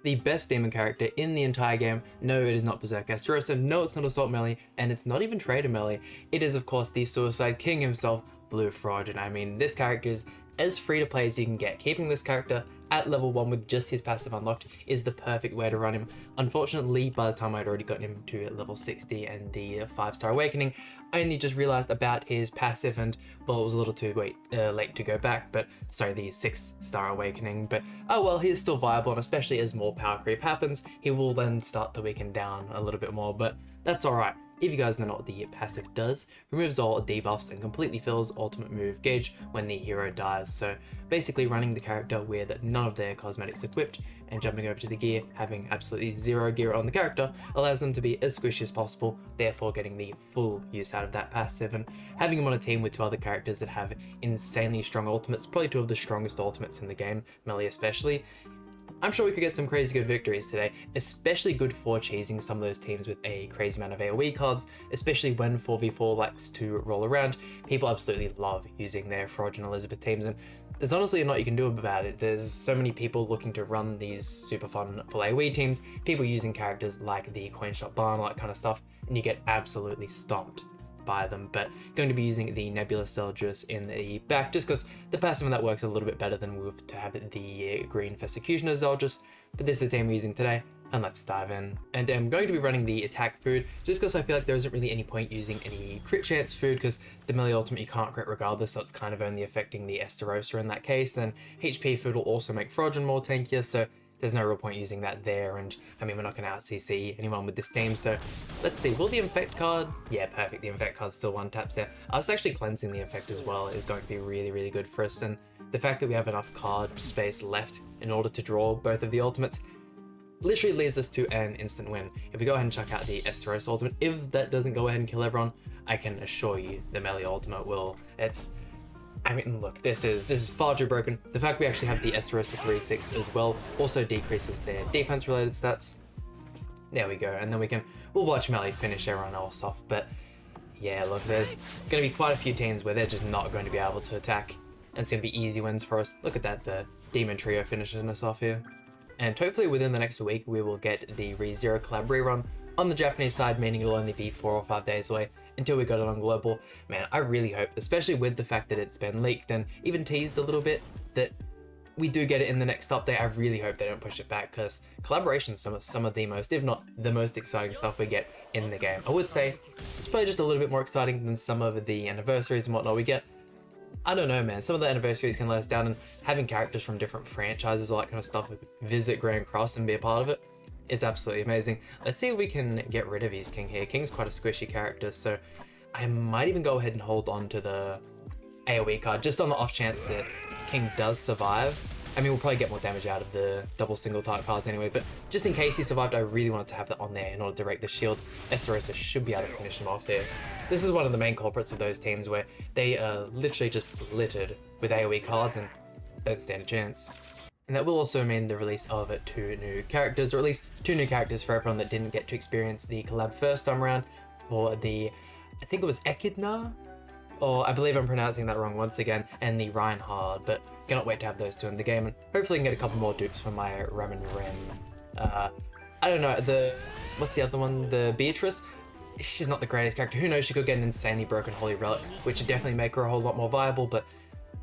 The best demon character in the entire game. No, it is not Berserk Esterosa, no, it's not Assault Melee, and it's not even Trader Melee. It is, of course, the Suicide King himself, Blue Frog, and I mean, this character is as free to play as you can get. Keeping this character at level 1 with just his passive unlocked is the perfect way to run him. Unfortunately, by the time I'd already gotten him to level 60 and the 5-star awakening, I only just realized about his passive and, well, it was a little too late to go back, but sorry, the 6-star awakening, but oh well, he is still viable, and especially as more power creep happens, he will then start to weaken down a little bit more, but that's alright. If you guys know what the passive does, removes all debuffs and completely fills ultimate move gauge when the hero dies. So basically running the character with none of their cosmetics equipped and jumping over to the gear, having absolutely zero gear on the character, allows them to be as squishy as possible, therefore getting the full use out of that passive. And having him on a team with 2 other characters that have insanely strong ultimates, probably 2 of the strongest ultimates in the game, Melee especially, I'm sure we could get some crazy good victories today, especially good for cheesing some of those teams with a crazy amount of AoE cards, especially when 4v4 likes to roll around. People absolutely love using their Frog and Elizabeth teams, and there's honestly a lot you can do about it. There's so many people looking to run these super fun full AoE teams, people using characters like the Coinshot Barn, all that kind of stuff, and you get absolutely stomped by them. But going to be using the Nebula Zeldris in the back just because the passive on that works a little bit better than with to have the green Persecutioner Zeldris, but this is the team we're using today, and let's dive in. And I'm going to be running the attack food just because I feel like there isn't really any point using any crit chance food because the melee ultimate you can't crit regardless, so it's kind of only affecting the Esterosa in that case. Then HP food will also make Frodron more tankier, so there's no real point using that there, and I mean, we're not going to out-CC anyone with this team, so let's see, will the Infect card? Yeah, perfect, the Infect card's still 1-taps there. Us actually cleansing the Infect as well is going to be really, really good for us, and the fact that we have enough card space left in order to draw both of the ultimates literally leads us to an instant win. If we go ahead and check out the Esteros ultimate, if that doesn't go ahead and kill everyone, I can assure you the melee ultimate will. I mean, look, this is far too broken. The fact we actually have the Esterosa 3-6 as well also decreases their defense-related stats. There we go, and then we'll watch melee finish everyone else off, but yeah, look, there's going to be quite a few teams where they're just not going to be able to attack, and it's going to be easy wins for us. Look at that, the Demon Trio finishing us off here. And hopefully within the next week, we will get the ReZero collab rerun on the Japanese side, meaning it'll only be 4 or 5 days away until we got it on global. Man, I really hope, especially with the fact that it's been leaked and even teased a little bit, that we do get it in the next update. I really hope they don't push it back because collaboration is some of the most, if not the most exciting stuff we get in the game. I would say it's probably just a little bit more exciting than some of the anniversaries and whatnot we get. I don't know, man, some of the anniversaries can let us down, and having characters from different franchises, all that kind of stuff, visit Grand Cross and be a part of it is absolutely amazing. Let's see if we can get rid of East King here. King's quite a squishy character, so I might even go ahead and hold on to the AoE card, just on the off chance that King does survive. I mean, we'll probably get more damage out of the double single target cards anyway, but just in case he survived, I really wanted to have that on there in order to break the shield. Esterosa should be able to finish him off there. This is one of the main culprits of those teams where they are literally just littered with AoE cards and don't stand a chance. And that will also mean the release of 2 new characters, or at least 2 new characters for everyone that didn't get to experience the collab first time around for the, I think it was Echidna? Or I believe I'm pronouncing that wrong once again, and the Reinhard, but cannot wait to have those 2 in the game, and hopefully can get a couple more dupes for my Ramen Ren. I don't know, what's the other one? The Beatrice? She's not the greatest character. Who knows, she could get an insanely broken Holy Relic, which would definitely make her a whole lot more viable, but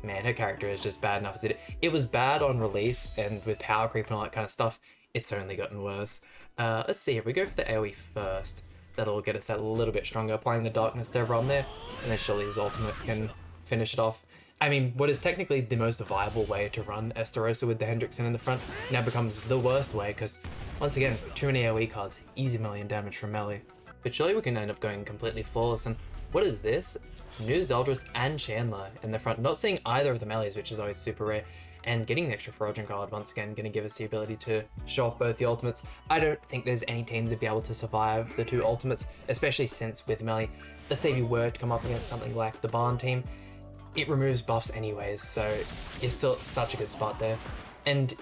man, her character is just bad enough as it was bad on release, and with power creep and all that kind of stuff, it's only gotten worse. Let's see, if we go for the AoE first, that'll get us that a little bit stronger, applying the darkness to everyone there, and then surely his ultimate can finish it off. I mean, what is technically the most viable way to run Esterosa with the Hendrickson in the front now becomes the worst way, because once again, too many AoE cards, easy million damage from melee. But surely we can end up going completely flawless, and what is this? New Zeldris and Chandler in the front, not seeing either of the melees, which is always super rare, and getting the extra Frodron card once again, going to give us the ability to show off both the ultimates. I don't think there's any teams that be able to survive the 2 ultimates, especially since with melee, let's say if you were to come up against something like the Barn team, it removes buffs anyways, so it's still such a good spot there. And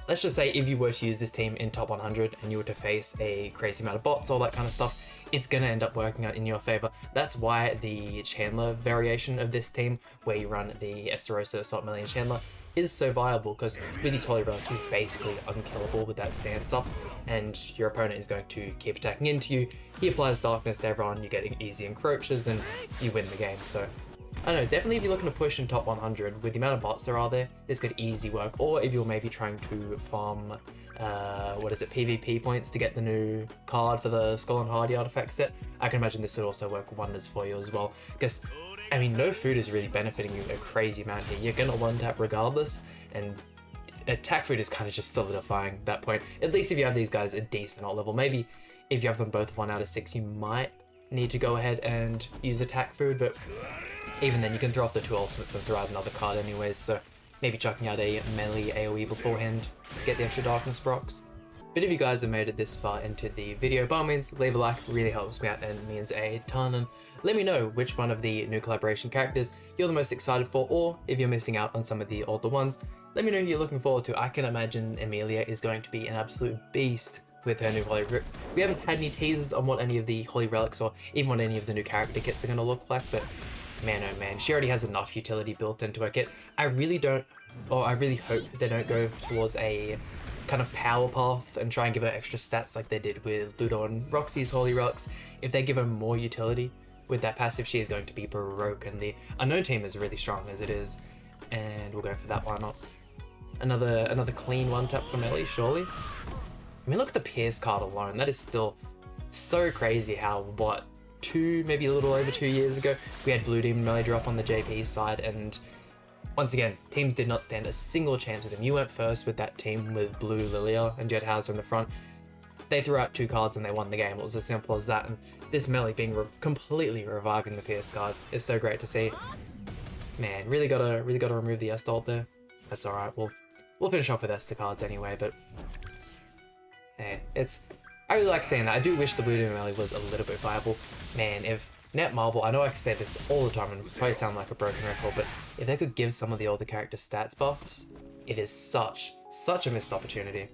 let's just say if you were to use this team in top 100 and you were to face a crazy amount of bots, all that kind of stuff, it's going to end up working out in your favor. That's why the Chandler variation of this team, where you run the Esterosa, Assault Melee, and Chandler, is so viable, because with his Holy Relic, he's basically unkillable with that stance up, and your opponent is going to keep attacking into you. He applies darkness to everyone, you get easy encroaches, and you win the game. So I don't know, definitely if you're looking to push in top 100, with the amount of bots there are there, this could easy work. Or if you're maybe trying to farm, PvP points to get the new card for the Skull and Hardy artifact set, I can imagine this would also work wonders for you as well. Because, I mean, no food is really benefiting you a crazy amount here. You're gonna one tap regardless, and attack food is kind of just solidifying that point. At least if you have these guys at decent ult level. Maybe if you have them both 1 out of 6, you might need to go ahead and use attack food, but even then you can throw off the 2 ultimates and throw out another card anyways, so maybe chucking out a melee AoE beforehand to get the extra darkness procs. But if you guys have made it this far into the video, by all means, leave a like, really helps me out and means a ton, and let me know which one of the new collaboration characters you're the most excited for, or if you're missing out on some of the older ones, let me know who you're looking forward to. I can imagine Emilia is going to be an absolute beast with her new Holy Relic. We haven't had any teasers on what any of the Holy Relics or even what any of the new character kits are going to look like, but man oh man, she already has enough utility built into her kit. I really hope they don't go towards a kind of power path and try and give her extra stats like they did with Ludo and Roxy's Holy Relics. If they give her more utility with that passive, she is going to be broken. The unknown team is really strong as it is, and we'll go for that, why not? Another clean one tap from Ellie, surely. I mean, look at the Pierce card alone. That is still so crazy how, maybe a little over 2 years ago, we had Blue Demon melee drop on the JP side, and once again, teams did not stand a single chance with him. You went first with that team with Blue Lilia and Jet Hauser in the front. They threw out 2 cards and they won the game. It was as simple as that, and this melee being completely reviving the Pierce card is so great to see. Man, really gotta remove the Est ult there. That's alright, we'll finish off with Esther cards anyway, but hey, I really like seeing that. I do wish the Blue Demon melee was a little bit viable. Man, if Netmarble, I know I can say this all the time and probably sound like a broken record, but if they could give some of the older characters stats buffs, it is such a missed opportunity.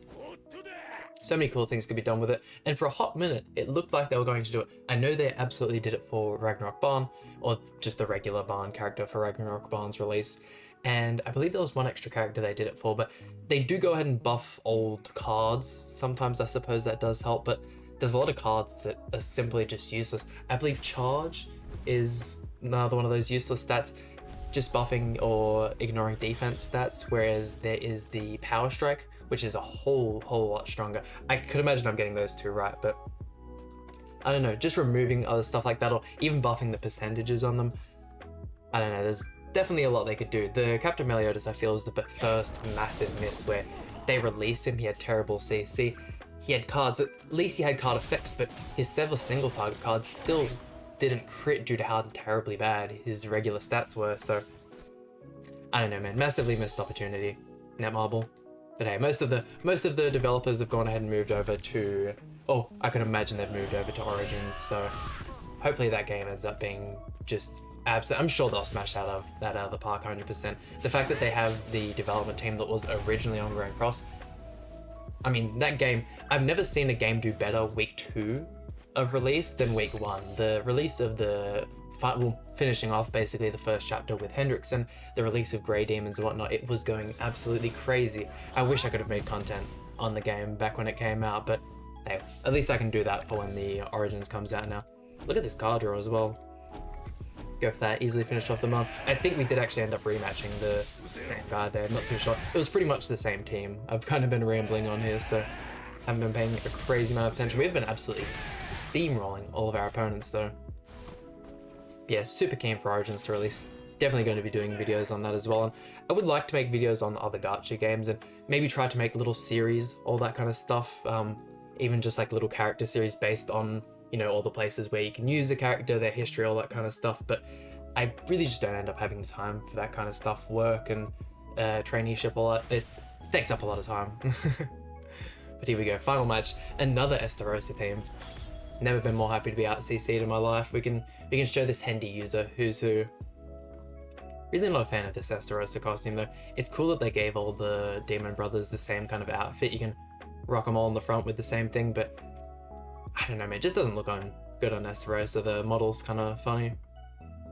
So many cool things could be done with it, and for a hot minute, it looked like they were going to do it. I know they absolutely did it for Ragnarok Barn, or just the regular Barn character for Ragnarok Barn's release, and I believe there was one extra character they did it for, but they do go ahead and buff old cards. Sometimes I suppose that does help, but there's a lot of cards that are simply just useless. I believe Charge is another one of those useless stats, just buffing or ignoring defense stats, whereas there is the Power Strike, which is a whole lot stronger. I could imagine I'm getting those 2 right, but I don't know, just removing other stuff like that, or even buffing the percentages on them. I don't know, there's definitely a lot they could do. The Captain Meliodas, I feel, was the first massive miss where they released him. He had terrible CC. He had cards, at least he had card effects, but his several single target cards still didn't crit due to how terribly bad his regular stats were, so I don't know, man, massively missed opportunity, Netmarble. But hey, most of the developers have gone ahead and moved over to, I can imagine they've moved over to Origins, so hopefully that game ends up being just absolute. I'm sure they'll smash that out of the park 100%. The fact that they have the development team that was originally on Grand Cross, I mean, that game, I've never seen a game do better week 2 of release than week 1. The release of finishing off basically the first chapter with Hendrickson, the release of Grey Demons and whatnot, it was going absolutely crazy. I wish I could have made content on the game back when it came out, but hey, at least I can do that for when the Origins comes out now. Look at this card draw as well. Go for that, easily finish off the month. I think we did actually end up rematching the guy there, I'm not too sure. It was pretty much the same team. I've kind of been rambling on here, so haven't been paying a crazy amount of attention. We've been absolutely steamrolling all of our opponents though. Yeah, super keen for Origins to release. Definitely going to be doing videos on that as well. And I would like to make videos on other gacha games and maybe try to make little series, all that kind of stuff. Even just like little character series based on, you know, all the places where you can use the character, their history, all that kind of stuff. But I really just don't end up having the time for that kind of stuff. Work and traineeship, all that. It takes up a lot of time. But here we go, final match. Another Estarossa team. Never been more happy to be out CC'd in my life. We can show this Hendy user who's who. Really not a fan of this Estarossa costume though. It's cool that they gave all the Demon Brothers the same kind of outfit. You can rock them all in the front with the same thing, but I don't know, man, it just doesn't look good on Estarossa. The model's kind of funny.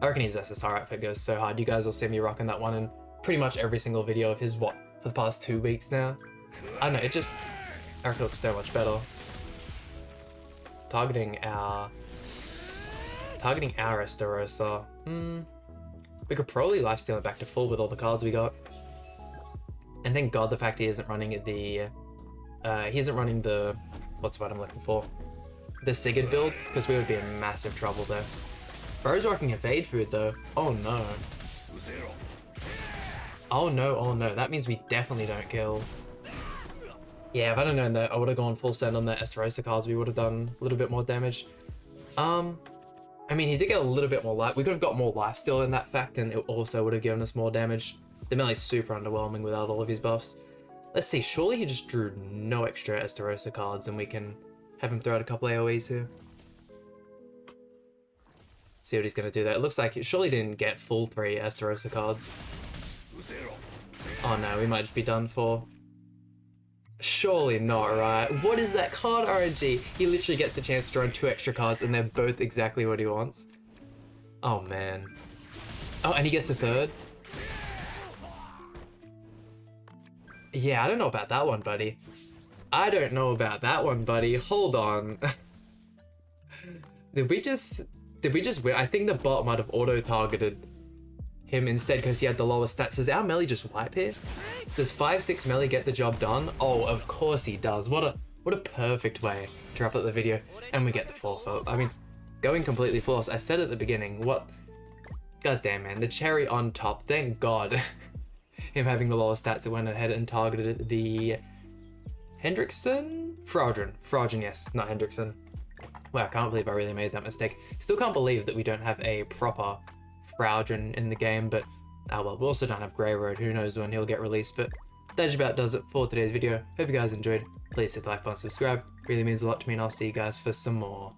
I reckon his SSR outfit goes so hard. You guys will see me rocking that one in pretty much every single video of his, what, for the past 2 weeks now? I don't know, Eric looks so much better. Targeting our Estarossa. We could probably lifesteal it back to full with all the cards we got. And thank God the fact he isn't running the, what's the word I'm looking for? The Sigurd build, because we would be in massive trouble there. Bro's rocking evade food though. Oh no. Oh no, oh no. That means we definitely don't kill. Yeah, if I don't know that, I would have gone full send on the Estarossa cards. We would have done a little bit more damage. I mean, he did get a little bit more life. We could have got more life still in that fact, and it also would have given us more damage. The melee's super underwhelming without all of his buffs. Let's see, surely he just drew no extra Estarossa cards, and we can have him throw out a couple AoEs here. See what he's going to do there. It looks like it surely didn't get full 3 Estarossa cards. Oh no, we might just be done for. Surely not, right? What is that card RNG? He literally gets the chance to draw 2 extra cards and they're both exactly what he wants. Oh man. Oh, and he gets a 3rd? Yeah, I don't know about that one, buddy. I don't know about that one, buddy. Hold on. Did we just win? I think the bot might have auto-targeted him instead because he had the lower stats. Does our melee just wipe here? Does 5-6 melee get the job done? Oh, of course he does. What a perfect way to wrap up the video. And we get the 4-4. I mean, going completely flawless. I said at the beginning, what? God damn, man. The cherry on top. Thank God. Him having the lower stats, it went ahead and targeted the Hendrickson? Fraudrin, yes, not Hendrickson. Wow, I can't believe I really made that mistake. Still can't believe that we don't have a proper Fraudrin in the game, but well, we also don't have Grey Road. Who knows when he'll get released, but that just about does it for today's video. Hope you guys enjoyed. Please hit the like button, subscribe. Really means a lot to me, and I'll see you guys for some more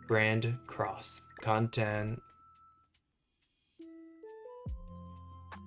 Grand Cross content.